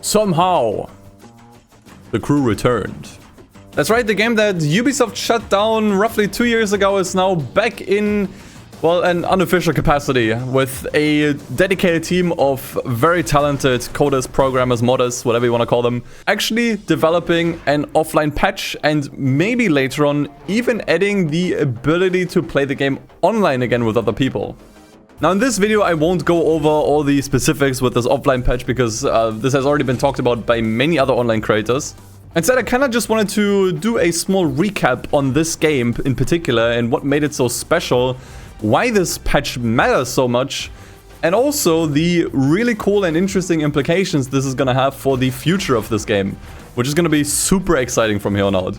Somehow, the crew returned. That's right, the game that Ubisoft shut down roughly 2 years ago is now back in, well, an unofficial capacity with a dedicated team of very talented coders, programmers, modders, whatever you want to call them, actually developing an offline patch and maybe later on even adding the ability to play the game online again with other people. Now in this video I won't go over all the specifics with this offline patch because this has already been talked about by many other online creators. Instead I kinda just wanted to do a small recap on this game in particular and what made it so special, why this patch matters so much, and also the really cool and interesting implications this is gonna have for the future of this game, which is gonna be super exciting from here on out.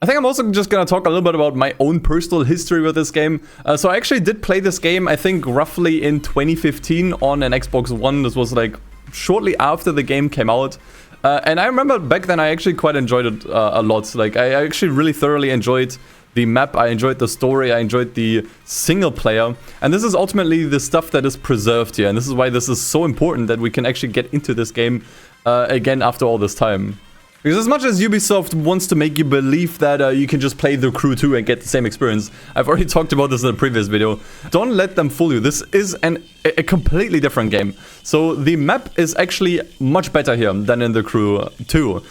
I think I'm also just gonna talk a little bit about my own personal history with this game. So I actually did play this game, I think roughly in 2015 on an Xbox One. This was like shortly after the game came out. And I remember back then I actually quite enjoyed it a lot. Like I actually really thoroughly enjoyed the map, I enjoyed the story, I enjoyed the single player. And this is ultimately the stuff that is preserved here. And this is why this is so important that we can actually get into this game again after all this time. Because as much as Ubisoft wants to make you believe that you can just play The Crew 2 and get the same experience, I've already talked about this in a previous video, don't let them fool you. This is a completely different game. So the map is actually much better here than in The Crew 2.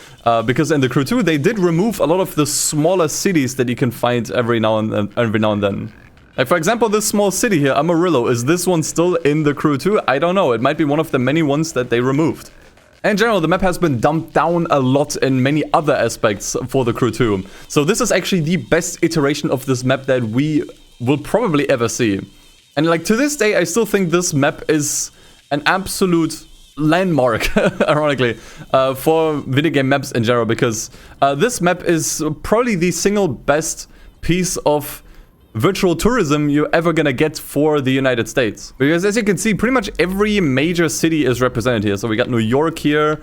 Because in The Crew 2 they did remove a lot of the smaller cities that you can find every now and then. Like for example, this small city here, Amarillo, is this one still in The Crew 2? I don't know, it might be one of the many ones that they removed. In general, the map has been dumbed down a lot in many other aspects for The Crew 2. So this is actually the best iteration of this map that we will probably ever see. And like to this day, I still think this map is an absolute landmark, ironically, for video game maps in general. Because this map is probably the single best piece of virtual tourism you're ever gonna get for the United States. Because as you can see, pretty much every major city is represented here. So we got New York here,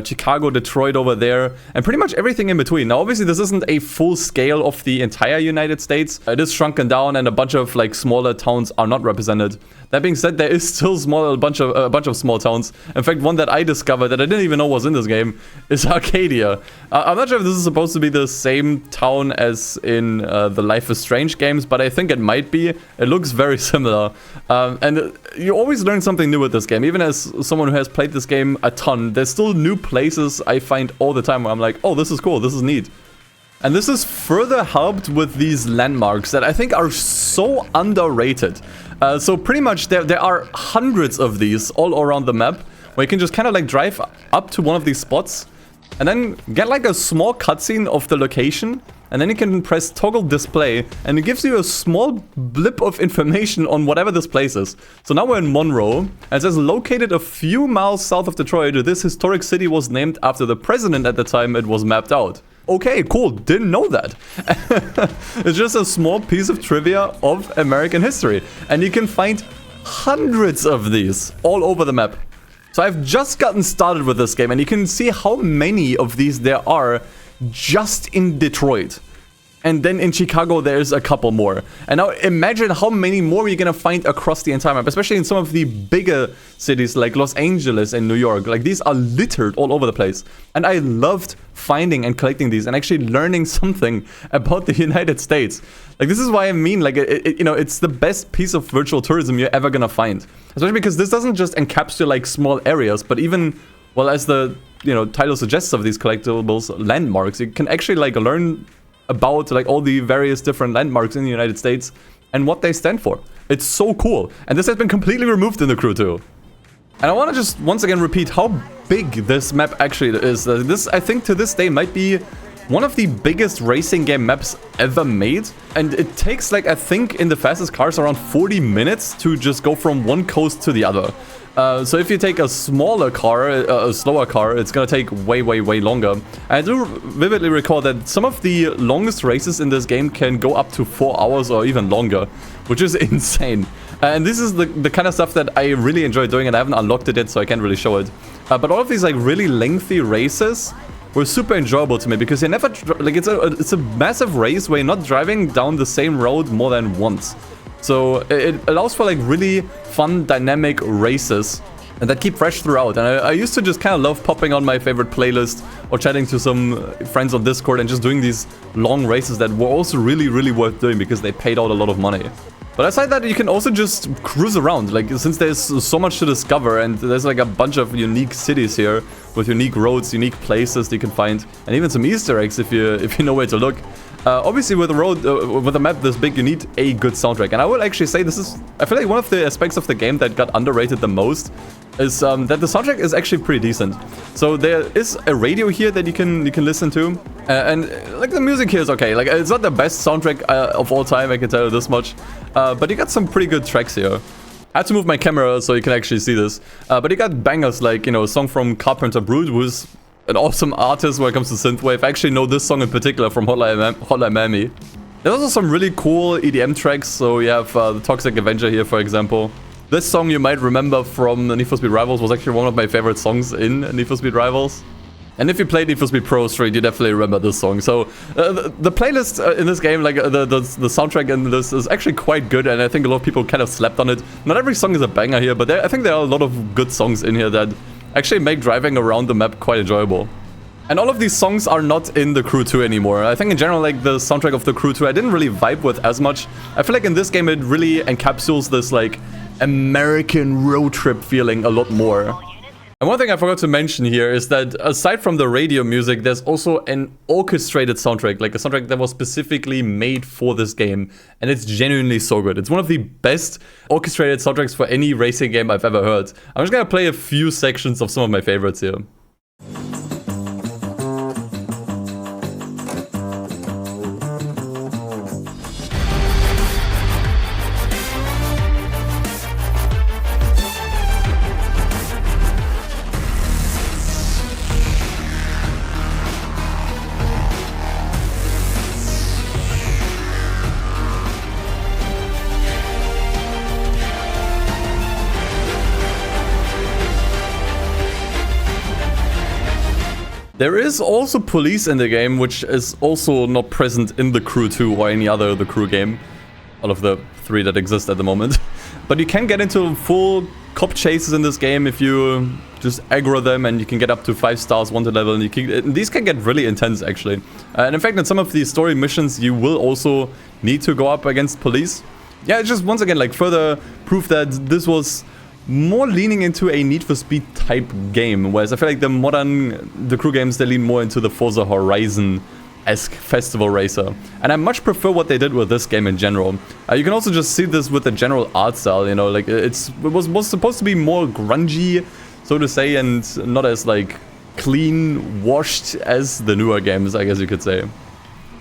Chicago, Detroit over there, and pretty much everything in between. Now obviously this isn't a full scale of the entire United States. It is shrunken down and a bunch of like smaller towns are not represented. That being said, there is still a bunch of small towns. In fact, one that I discovered that I didn't even know was in this game is Arcadia. I'm not sure if this is supposed to be the same town as in the Life is Strange games, but I think it might be. It looks very similar. And you always learn something new with this game. Even as someone who has played this game a ton, there's still new places I find all the time where I'm like, oh, this is cool, this is neat. And this is further helped with these landmarks that I think are so underrated. So pretty much there are hundreds of these all around the map where you can just kind of like drive up to one of these spots and then get like a small cutscene of the location, and then you can press toggle display and it gives you a small blip of information on whatever this place is. So now we're in Monroe and it says located a few miles south of Detroit, this historic city was named after the president at the time it was mapped out. Okay, cool, didn't know that. It's just a small piece of trivia of American history. And you can find hundreds of these all over the map. So I've just gotten started with this game and you can see how many of these there are just in Detroit. And then in Chicago there's a couple more. And now imagine how many more you're gonna find across the entire map, especially in some of the bigger cities like Los Angeles and New York. Like these are littered all over the place. And I loved finding and collecting these and actually learning something about the United States. Like this is why I mean, like you know, it's the best piece of virtual tourism you're ever gonna find. Especially because this doesn't just encapsulate like small areas, but even, well, as the title suggests of these collectibles, landmarks, you can actually like learn about like all the various different landmarks in the United States and what they stand for. It's so cool. And this has been completely removed in The Crew 2. And I want to just once again repeat how big this map actually is. This, I think, to this day might be one of the biggest racing game maps ever made. And it takes like, I think, in the fastest cars around 40 minutes to just go from one coast to the other. So if you take a smaller car, a slower car, it's gonna take way longer. I do vividly recall that some of the longest races in this game can go up to 4 hours or even longer, which is insane. And this is the kind of stuff that I really enjoy doing, and I haven't unlocked it yet, so I can't really show it. But all of these like really lengthy races were super enjoyable to me because you never like it's a massive race where you're not driving down the same road more than once. So it allows for like really fun, dynamic races and that keep fresh throughout. And I used to just kind of love popping on my favorite playlist or chatting to some friends on Discord and just doing these long races that were also really, really worth doing because they paid out a lot of money. But aside that, you can also just cruise around, like, since there's so much to discover and there's like a bunch of unique cities here with unique roads, unique places that you can find, and even some Easter eggs if you know where to look. Obviously, with a map this big, you need a good soundtrack, and I will actually say this is, I feel like one of the aspects of the game that got underrated the most is that the soundtrack is actually pretty decent. So there is a radio here that you can listen to, and like the music here is okay. Like, it's not the best soundtrack of all time, I can tell you this much, but you got some pretty good tracks here. I had to move my camera so you can actually see this, but you got bangers like, you know, a song from Carpenter Brut, who's an awesome artist when it comes to synthwave. I actually know this song in particular from Hotline Miami. There's also some really cool EDM tracks, so you have the Toxic Avenger here, for example. This song you might remember from Need for Speed Rivals was actually one of my favorite songs in Need for Speed Rivals. And if you played Need for Speed Pro Street, you definitely remember this song. So the playlist in this game, like the soundtrack in this is actually quite good, and I think a lot of people kind of slept on it. Not every song is a banger here, but I think there are a lot of good songs in here that actually make driving around the map quite enjoyable. And all of these songs are not in The Crew 2 anymore. I think in general, like, the soundtrack of The Crew 2 I didn't really vibe with as much. I feel like in this game it really encapsulates this, like, American road trip feeling a lot more. And one thing I forgot to mention here is that aside from the radio music, there's also an orchestrated soundtrack, like a soundtrack that was specifically made for this game, and it's genuinely so good. It's one of the best orchestrated soundtracks for any racing game I've ever heard. I'm just gonna play a few sections of some of my favorites here. There is also police in the game, which is also not present in The Crew 2 or any other The Crew game. All of the 3 that exist at the moment. But you can get into full cop chases in this game if you just aggro them, and you can get up to 5 stars wanted level, and these can get really intense actually. And in fact, in some of the story missions you will also need to go up against police. Yeah, it's just once again like further proof that this was more leaning into a Need for Speed type game, whereas I feel like the modern The Crew games, they lean more into the Forza Horizon-esque festival racer. And I much prefer what they did with this game in general. You can also just see this with the general art style, you know, like it was supposed to be more grungy, so to say, and not as like clean washed as the newer games, I guess you could say.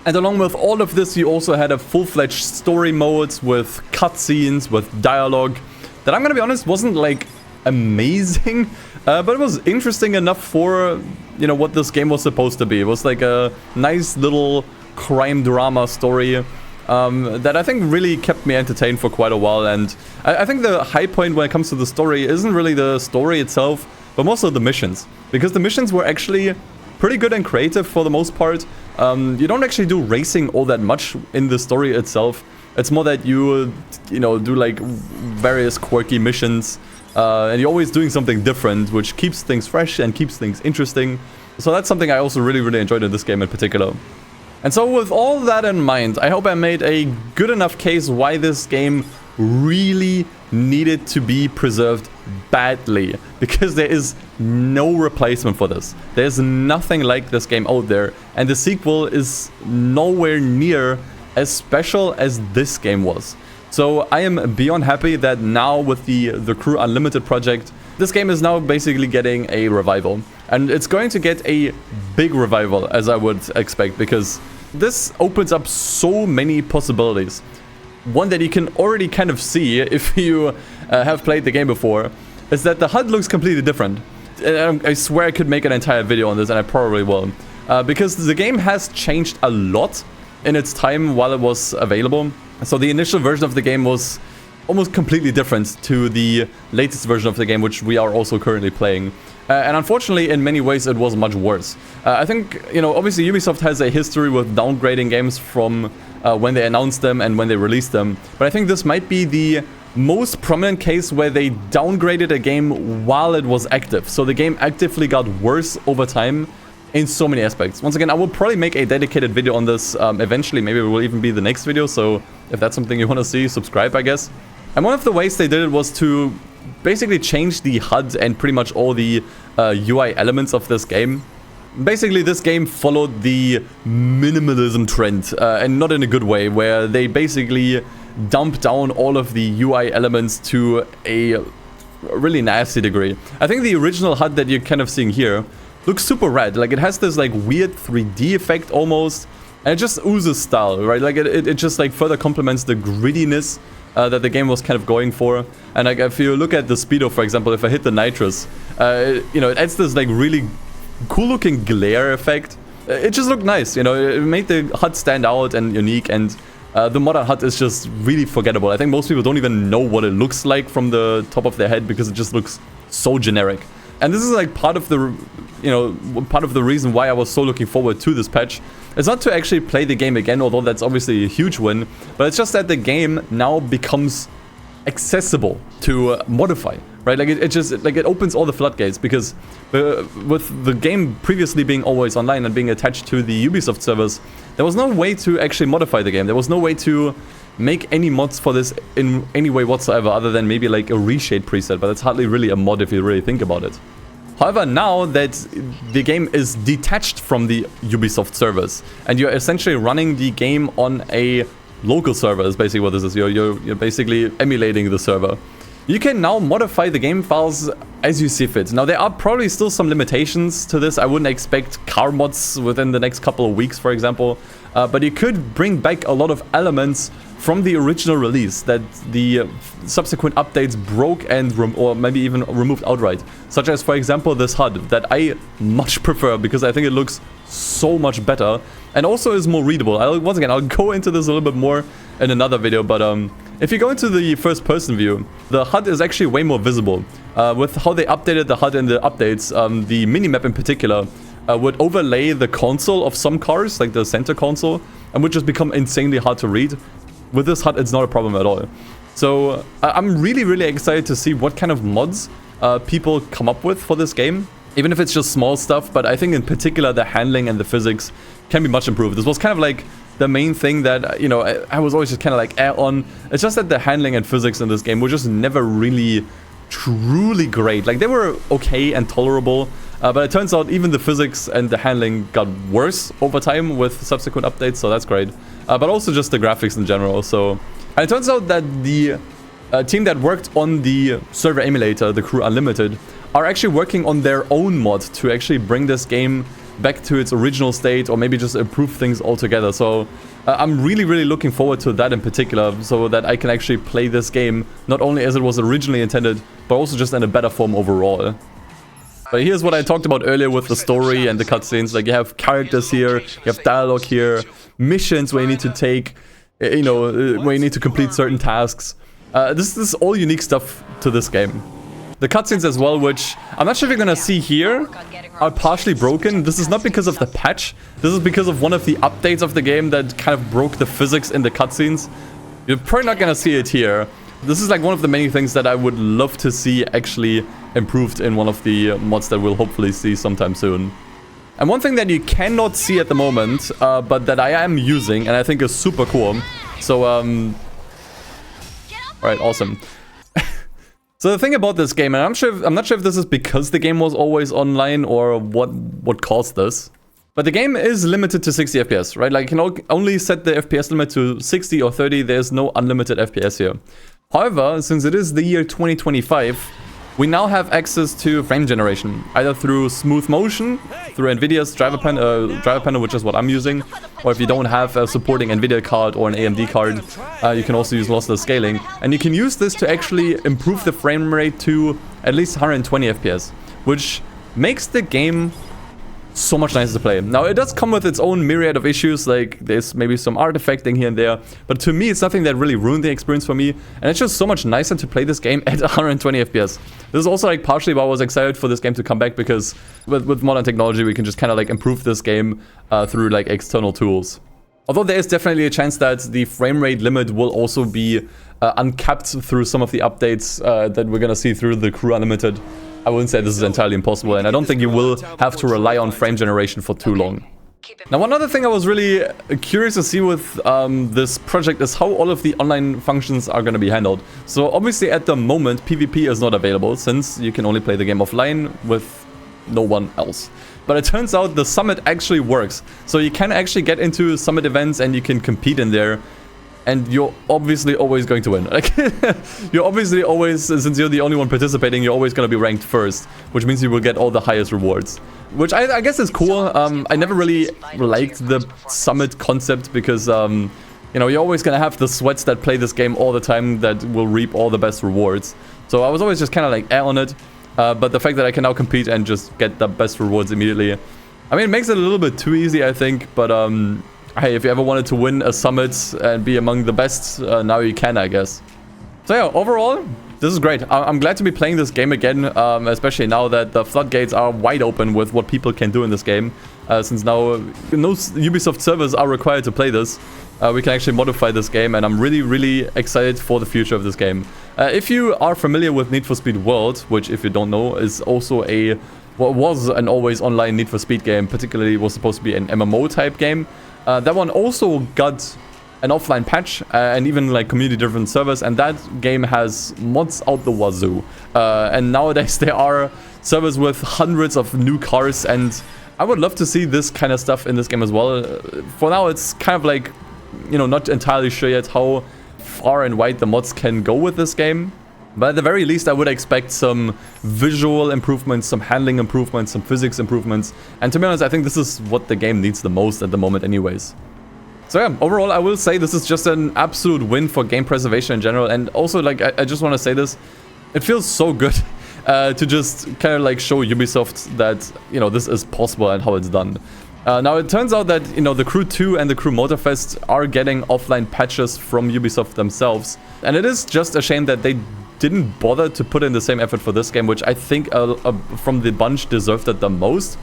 And along with all of this, you also had a full-fledged story mode with cutscenes, with dialogue, that I'm gonna be honest wasn't like amazing, but it was interesting enough for, you know, what this game was supposed to be. It was like a nice little crime drama story that I think really kept me entertained for quite a while. And I think the high point when it comes to the story isn't really the story itself, but more so the missions, because the missions were actually pretty good and creative for the most part. You don't actually do racing all that much in the story itself. It's more that you know, do like various quirky missions, and you're always doing something different, which keeps things fresh and keeps things interesting. So that's something I also really enjoyed in this game in particular. And so with all that in mind, I hope I made a good enough case why this game really needed to be preserved badly, because there is no replacement for this. There's nothing like this game out there, and the sequel is nowhere near as special as this game was. So I am beyond happy that now with the Crew Unlimited project, this game is now basically getting a revival. And it's going to get a big revival, as I would expect, because this opens up so many possibilities. One that you can already kind of see if you have played the game before, is that the HUD looks completely different. I swear I could make an entire video on this, and I probably will. Because the game has changed a lot in its time while it was available. So the initial version of the game was almost completely different to the latest version of the game, which we are also currently playing. And unfortunately, in many ways, it was much worse. I think, you know, obviously Ubisoft has a history with downgrading games from when they announced them and when they released them. But I think this might be the most prominent case where they downgraded a game while it was active. So the game actively got worse over time in so many aspects. Once again, I will probably make a dedicated video on this eventually. Maybe it will even be the next video. So if that's something you want to see, subscribe, I guess. And one of the ways they did it was to basically change the HUD and pretty much all the UI elements of this game. Basically, this game followed the minimalism trend, and not in a good way, where they basically dumped down all of the UI elements to a really nasty degree. I think the original HUD that you're kind of seeing here looks super rad. Like, it has this like weird 3D effect almost, and it just oozes style, right? Like it just like further complements the grittiness that the game was kind of going for. And like if you look at the speedo, for example, if I hit the nitrous, you know, it adds this like really cool looking glare effect. It just looked nice, you know, it made the HUD stand out and unique, and the modern HUD is just really forgettable. I think most people don't even know what it looks like from the top of their head because it just looks so generic. And this is like part of the, you know, part of the reason why I was so looking forward to this patch. It's not to actually play the game again, although that's obviously a huge win, but it's just that the game now becomes accessible to modify, right? Like it just, like it opens all the floodgates, because with the game previously being always online and being attached to the Ubisoft servers, there was no way to actually modify the game. There was no way to make any mods for this in any way whatsoever, other than maybe like a reshade preset, but it's hardly really a mod if you really think about it. However, now that the game is detached from the Ubisoft servers, and you're essentially running the game on a local server, is basically what this is. You're basically emulating the server. You can now modify the game files as you see fit. Now, there are probably still some limitations to this. I wouldn't expect car mods within the next couple of weeks, for example. But you could bring back a lot of elements from the original release that the subsequent updates broke and or maybe even removed outright. Such as, for example, this HUD that I much prefer because I think it looks so much better and also is more readable. Once again, I'll go into this a little bit more in another video, but if you go into the first person view, the HUD is actually way more visible. With how they updated the HUD in the updates, the minimap in particular would overlay the console of some cars, like the center console, and would just become insanely hard to read. With this HUD, it's not a problem at all. So I'm really excited to see what kind of mods people come up with for this game. Even if it's just small stuff, but I think in particular the handling and the physics can be much improved. This was kind of like the main thing that, you know, I was always just kind of like on. It's just that the handling and physics in this game were just never really truly great. Like, they were okay and tolerable, but it turns out even the physics and the handling got worse over time with subsequent updates, so that's great. But also just the graphics in general. So, and it turns out that the team that worked on the server emulator, the Crew Unlimited, are actually working on their own mod to actually bring this game back to its original state, or maybe just improve things altogether. So I'm really looking forward to that in particular, so that I can actually play this game not only as it was originally intended, but also just in a better form overall. But here's what I talked about earlier with the story and the cutscenes. Like, you have characters here, you have dialogue here, missions where you need to take, you know, where you need to complete certain tasks. This is all unique stuff to this game. The cutscenes as well, which I'm not sure if you're gonna see here, are partially broken. This is not because of the patch. This is because of one of the updates of the game that kind of broke the physics in the cutscenes. You're probably not gonna see it here. This is like one of the many things that I would love to see actually improved in one of the mods that we'll hopefully see sometime soon. And one thing that you cannot see at the moment, but that I am using and I think is super cool. So, alright, awesome. So the thing about this game, and I'm not sure if this is because the game was always online or what caused this, but the game is limited to 60 FPS, right? Like, you can only set the FPS limit to 60 or 30. There's no unlimited FPS here. However, since it is the year 2025, we now have access to frame generation, either through smooth motion, through NVIDIA's driver panel, which is what I'm using, or if you don't have a supporting NVIDIA card or an AMD card, you can also use lossless scaling. And you can use this to actually improve the frame rate to at least 120 FPS, which makes the game so much nicer to play. Now, it does come with its own myriad of issues, like there's maybe some artifacting here and there, but to me, it's nothing that really ruined the experience for me, and it's just so much nicer to play this game at 120 FPS. This is also like partially why I was excited for this game to come back, because with modern technology, we can just kind of like improve this game through like external tools. Although there is definitely a chance that the frame rate limit will also be uncapped through some of the updates that we're gonna see through the Crew Unlimited. I wouldn't say this is entirely impossible, and I don't think you will have to rely on frame generation for too long. Now, one other thing I was really curious to see with this project is how all of the online functions are going to be handled. So obviously at the moment PvP is not available, since you can only play the game offline with no one else. But it turns out the summit actually works. So you can actually get into summit events and you can compete in there. And you're obviously always going to win. Like, you're obviously always, since you're the only one participating, you're always going to be ranked first, which means you will get all the highest rewards. Which I guess is cool. I never really liked the summit concept because, you know, you're always going to have the sweats that play this game all the time that will reap all the best rewards. So I was always just kind of like on it. But the fact that I can now compete and just get the best rewards immediately, I mean, it makes it a little bit too easy, I think, but hey, if you ever wanted to win a summit and be among the best, now you can, I guess. So yeah, overall, this is great. I'm glad to be playing this game again, especially now that the floodgates are wide open with what people can do in this game. Since now no Ubisoft servers are required to play this, we can actually modify this game, and I'm really, really excited for the future of this game. If you are familiar with Need for Speed World, which if you don't know is also was an always online Need for Speed game, particularly was supposed to be an MMO type game. That one also got an offline patch and even like community-driven servers, and that game has mods out the wazoo. And nowadays there are servers with hundreds of new cars, and I would love to see this kind of stuff in this game as well. For now, it's kind of like, you know, not entirely sure yet how far and wide the mods can go with this game. But at the very least, I would expect some visual improvements, some handling improvements, some physics improvements. And to be honest, I think this is what the game needs the most at the moment anyways. So yeah, overall, I will say this is just an absolute win for game preservation in general. And also, like, I just want to say this. It feels so good to just kind of like show Ubisoft that, you know, this is possible and how it's done. Now, it turns out that, you know, the Crew 2 and the Crew Motorfest are getting offline patches from Ubisoft themselves. And it is just a shame that they didn't bother to put in the same effort for this game, which I think from the bunch deserved it the most.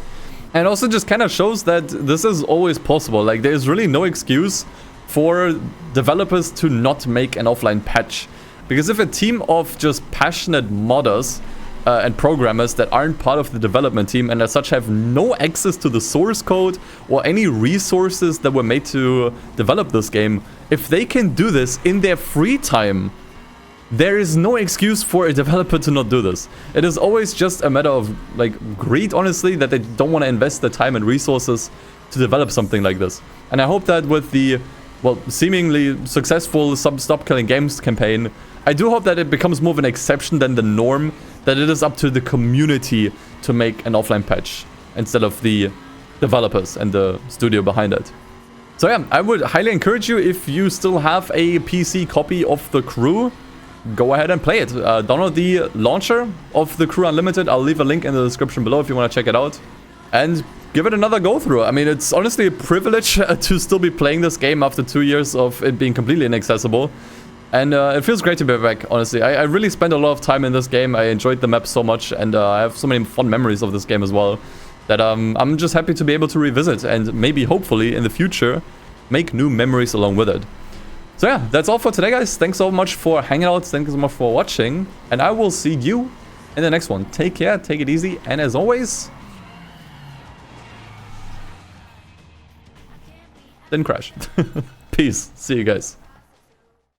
And also just kind of shows that this is always possible. Like, there's really no excuse for developers to not make an offline patch. Because if a team of just passionate modders and programmers that aren't part of the development team and as such have no access to the source code or any resources that were made to develop this game, if they can do this in their free time, there is no excuse for a developer to not do this. It is always just a matter of, like, greed, honestly, that they don't want to invest the time and resources to develop something like this. And I hope that with the, well, seemingly successful Stop Killing Games campaign, I do hope that it becomes more of an exception than the norm, that it is up to the community to make an offline patch instead of the developers and the studio behind it. So yeah, I would highly encourage you, if you still have a PC copy of the Crew, go ahead and play it. Download the launcher of the Crew Unlimited. I'll leave a link in the description below if you want to check it out. And give it another go through. I mean, it's honestly a privilege to still be playing this game after 2 years of it being completely inaccessible. And it feels great to be back, honestly. I really spent a lot of time in this game. I enjoyed the map so much, and I have so many fun memories of this game as well, that I'm just happy to be able to revisit and maybe, hopefully, in the future, make new memories along with it. So yeah, that's all for today, guys. Thanks so much for hanging out. Thanks so much for watching. And I will see you in the next one. Take care, take it easy, and as always, didn't crash. Peace. See you guys.